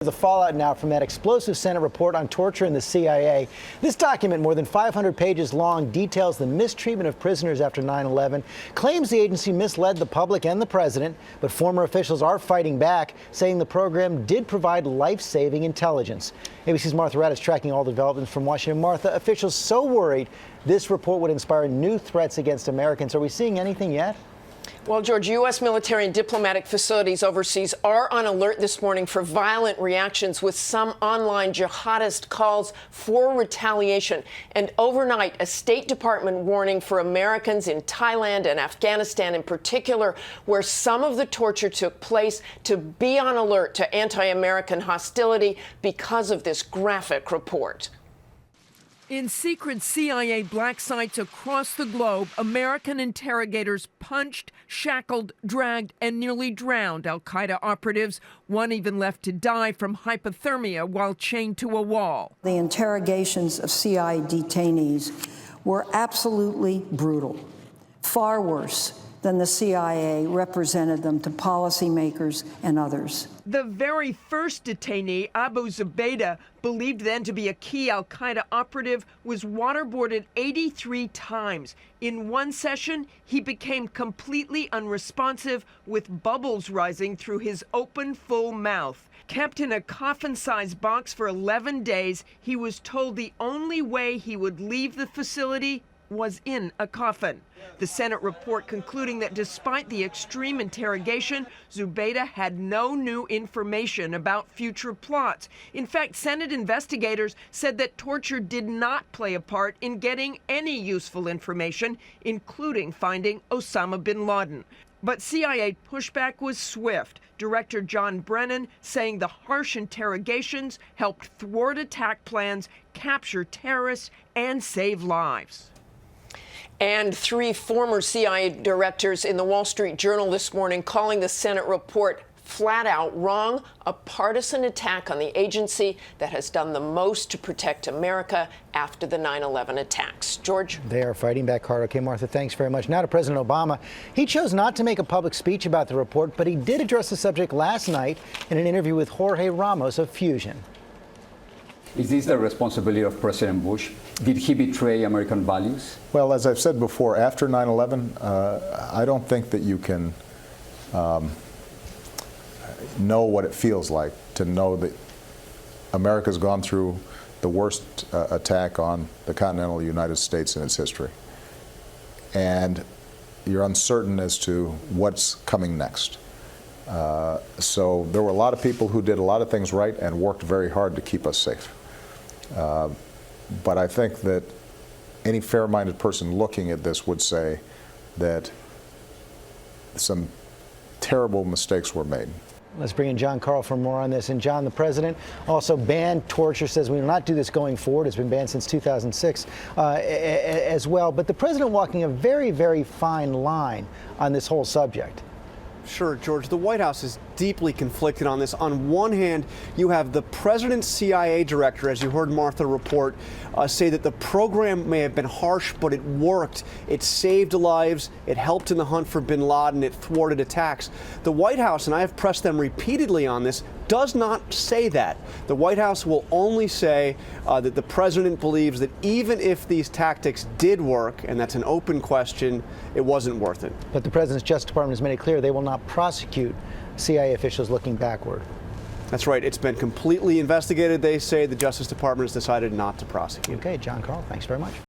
The fallout now from that explosive Senate report on torture in the CIA. This document, more than 500 pages long, details the mistreatment of prisoners after 9/11, claims the agency misled the public and the president, but former officials are fighting back, saying the program did provide life-saving intelligence. ABC's Martha Rad is tracking all the developments from Washington. Martha, officials so worried this report would inspire new threats against Americans. Are we seeing anything yet? Well, George, U.S. military and diplomatic facilities overseas are on alert this morning for violent reactions, with some online jihadist calls for retaliation. And overnight, a State Department warning for Americans in Thailand and Afghanistan in particular, where some of the torture took place, to be on alert to anti-American hostility because of this graphic report. In secret CIA black sites across the globe, American interrogators punched, shackled, dragged, and nearly drowned al-Qaeda operatives. One even left to die from hypothermia while chained to a wall. The interrogations of CIA detainees were absolutely brutal, far worse than the CIA represented them to policymakers and others. The very first detainee, Abu Zubaydah, believed then to be a key al-Qaeda operative, was waterboarded 83 times. In one session, he became completely unresponsive, with bubbles rising through his open, full mouth. Kept in a coffin-sized box for 11 days, he was told the only way he would leave the facility was in a coffin. The Senate report concluding that despite the extreme interrogation, Zubaydah had no new information about future plots. In fact, Senate investigators said that torture did not play a part in getting any useful information, including finding Osama bin Laden. But CIA pushback was swift. Director John Brennan saying the harsh interrogations helped thwart attack plans, capture terrorists, and save lives. And three former CIA directors in the Wall Street Journal this morning calling the Senate report flat out wrong, a partisan attack on the agency that has done the most to protect America after the 9/11 attacks. George? They are fighting back hard. Okay, Martha, thanks very much. Now to President Obama. He chose not to make a public speech about the report, but he did address the subject last night in an interview with Jorge Ramos of Fusion. Is this the responsibility of President Bush? Did he betray American values? Well, as I've said before, after 9/11, I don't think that you can know what it feels like to know that America's gone through the worst attack on the continental United States in its history. And you're uncertain as to what's coming next. So there were a lot of people who did a lot of things right and worked very hard to keep us safe. But I think that any fair-minded person looking at this would say that some terrible mistakes were made. Let's bring in John Carl for more on this. And John, the president also banned torture, says we will not do this going forward. It's been banned since 2006 as well. But the president walking a very, very fine line on this whole subject. Sure, George. The White House is deeply conflicted on this. On one hand, you have the president's CIA director, as you heard Martha report, say that the program may have been harsh, but it worked. It saved lives. It helped in the hunt for bin Laden. It thwarted attacks. The White House, and I have pressed them repeatedly on this, does not say that. The White House will only say that the president believes that even if these tactics did work, and that's an open question, it wasn't worth it. But the president's Justice Department has made it clear they will not prosecute CIA officials looking backward. That's right. It's been completely investigated, they say. The Justice Department has decided not to prosecute. Okay, John Carl, thanks very much.